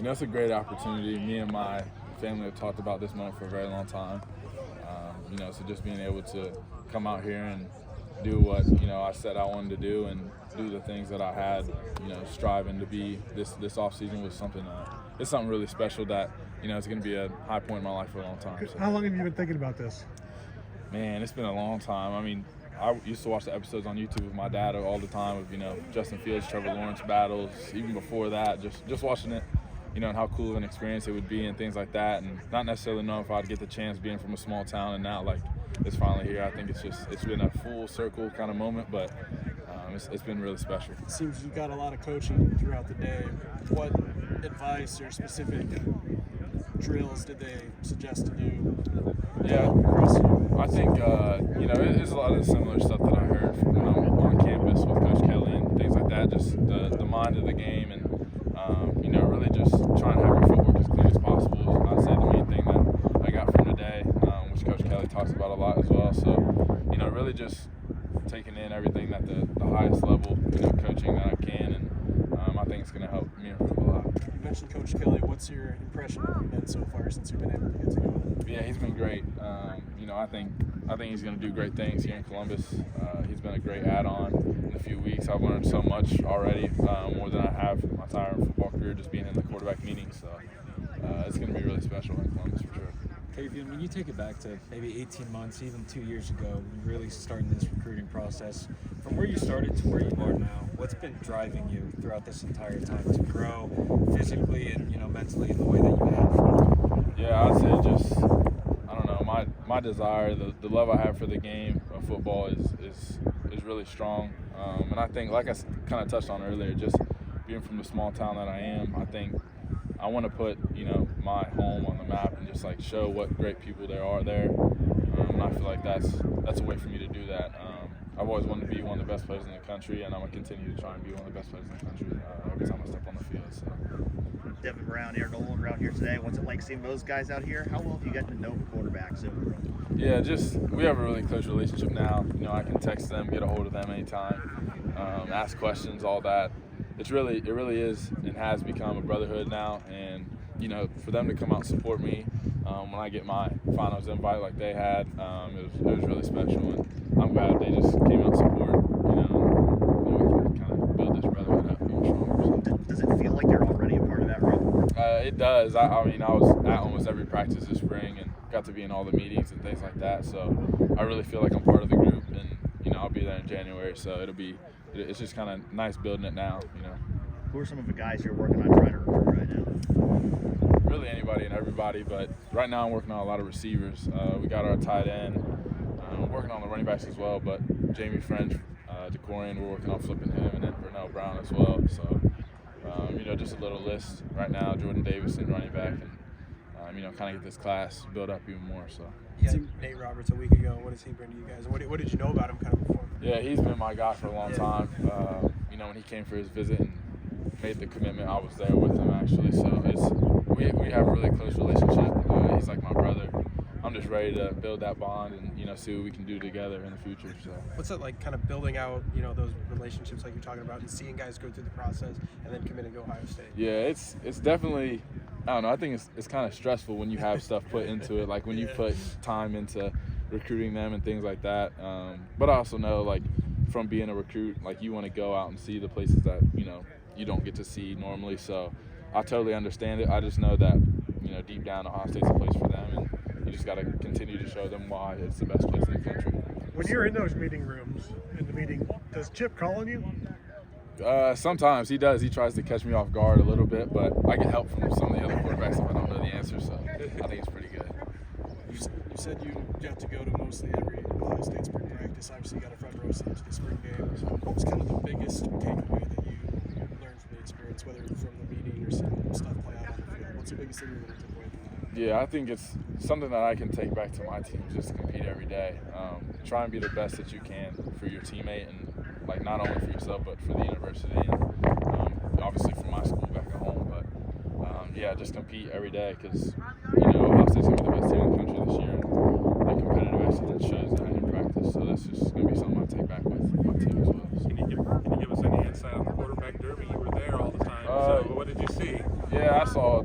It's a great opportunity. Me and my family have talked about this moment for a very long time. So just being able to come out here and do what, I said I wanted to do and do the things that I had, striving to be this off season was something, it's something really special that, it's going to be a high point in my life for a long time. So. How long have you been thinking about this? Man, it's been a long time. I mean, I used to watch the episodes on YouTube with my dad all the time of, Justin Fields, Trevor Lawrence battles. Even before that, just watching it, and how cool of an experience it would be and things like that. And not necessarily knowing if I'd get the chance being from a small town and now, it's finally here. I think it's been a full circle kind of moment, but it's been really special. It seems you got a lot of coaching throughout the day. What advice or specific drills did they suggest to do? Yeah, I think, it's a lot of similar stuff that I heard when I'm on campus with Coach Kelly and things like that, just the mind of the game and, really just trying to have your footwork as clean as possible. I'd say the main thing that I got from today, which Coach Kelly talks about a lot as well. So, really just taking in everything at the highest level, coaching that I can, and I think it's going to help me improve a lot. You mentioned Coach Kelly. What's your impression of him so far since you've been able to get to know him? Yeah, he's been great. I think he's going to do great things here in Columbus. He's been a great add-on in a few weeks. I've learned so much already, more than I have my entire football career just being in the quarterback meetings. So it's going to be really special in Columbus for sure. Tavien, when you take it back to maybe 18 months, even 2 years ago, when you really started this recruiting process, from where you started to where you are now, what's been driving you throughout this entire time to grow physically and mentally in the way that you have? Yeah, I'd say just, I don't know, my desire, the love I have for the game of football is really strong. And I think, like I kind of touched on earlier, just being from the small town that I am, I think I want to put, my home on the map and just show what great people there are there. And I feel like that's a way for me to do that. I've always wanted to be one of the best players in the country, and I'm going to continue to try and be one of the best players in the country every time I step on the field. So. Devin Brown, Aaron Nolan around here today. What's it like seeing those guys out here? How well have you gotten to know the quarterbacks? Yeah, we have a really close relationship now. I can text them, get a hold of them anytime, ask questions, all that. It really is and has become a brotherhood now, and for them to come out and support me when I get my finals invite like they had, it was really special, and I'm glad they just came out and support. We can kind of build this brotherhood up even stronger. So. Does it feel like you're already a part of that room? It does. I was at almost every practice this spring and got to be in all the meetings and things like that. So I really feel like I'm part of the group, and I'll be there in January. So it's just kind of nice building it now. Who are some of the guys you're working on trying to recruit right now? Really anybody and everybody, but right now I'm working on a lot of receivers. We got our tight end. We're working on the running backs as well, but Jamie French, DeCorian, we're working on flipping him, and then Vernell Brown as well. So, just a little list right now. Jordan Davison, running back, and kind of get this class built up even more. So. You had Nate Roberts a week ago. What does he bring to you guys? What did you know about him kind of before? Yeah, he's been my guy for a long time. When he came for his visit and made the commitment, I was there with him actually. So we have a really close relationship. He's like my brother. I'm just ready to build that bond and see what we can do together in the future. So what's it like, kind of building out those relationships like you're talking about, and seeing guys go through the process and then committing to Ohio State? Yeah, it's definitely, I don't know. I think it's kind of stressful when you have stuff put into it, like when you put time into recruiting them and things like that. But I also know, from being a recruit, you want to go out and see the places that you don't get to see normally. So I totally understand it. I just know that deep down Ohio State's a place for them, and you just got to continue to show them why it's the best place in the country. When you're in those meeting rooms, in the meeting, does Chip call on you? Sometimes he does. He tries to catch me off guard a little bit, but I get help from some of the other quarterbacks if I don't know the answer, so I think it's pretty good. You said you got to go to mostly every Ohio State spring practice. Obviously, you got a front row seat to the spring game. What was kind of the biggest takeaway that you learned from the experience, whether from the meeting or seeing stuff play out on the field? What's the biggest thing you really took away from that? Yeah, I think it's something that I can take back to my team, just to compete every day. Try and be the best that you can for your teammate, and not only for yourself but for the university, and obviously for my school back at home. But just compete every day, because Ohio State's gonna be the best team in the country this year, and the competitive excellence shows that in practice. So that's just gonna be something I take back with my team as well. Can you give us any insight on the quarterback derby? You were there all the time. So what did you see? Yeah, I saw.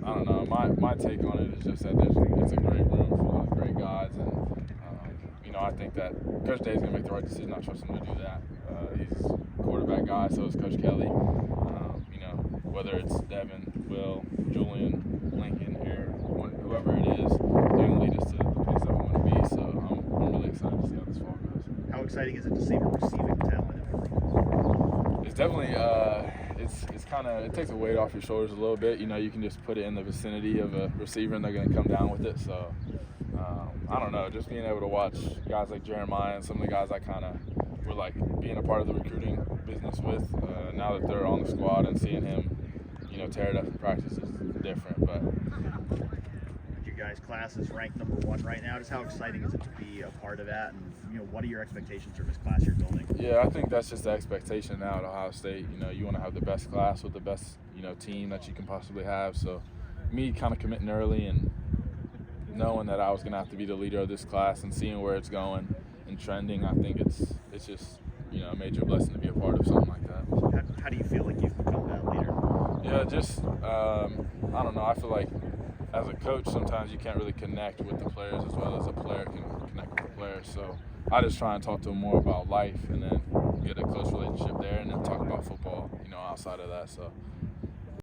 I don't know. My take on it is just that it's a great room full of great guys, and I think that Coach Day's gonna make the right decision. I trust him to do that. He's a quarterback guy, so is Coach Kelly. Whether it's Devin, Will, Julian, Lincoln, Eric, whoever it is, they're gonna lead us to the place that we want to be. So I'm really excited to see how this fall goes. How exciting is it to see the receiving talent in the room? It's definitely it's kind of, it takes a weight off your shoulders a little bit. You can just put it in the vicinity of a receiver and they're going to come down with it. So I don't know, just being able to watch guys like Jeremiah and some of the guys I kind of were like being a part of the recruiting business with, now that they're on the squad and seeing him tear it up in practice is different. But your guys' class is ranked number 1 right now. Just how exciting is it to be a part of that, and what are your expectations for this class you're building? Yeah, I think that's just the expectation now at Ohio State. You want to have the best class with the best team that you can possibly have. So me kind of committing early and knowing that I was going to have to be the leader of this class and seeing where it's going and trending, I think it's just a major blessing to be a part of something like that. How do you feel like you've become that leader? Yeah, just I don't know. I feel like as a coach, sometimes you can't really connect with the players as well as a player can connect with the players. So I just try and talk to them more about life and then get a close relationship there and then talk about football, outside of that. So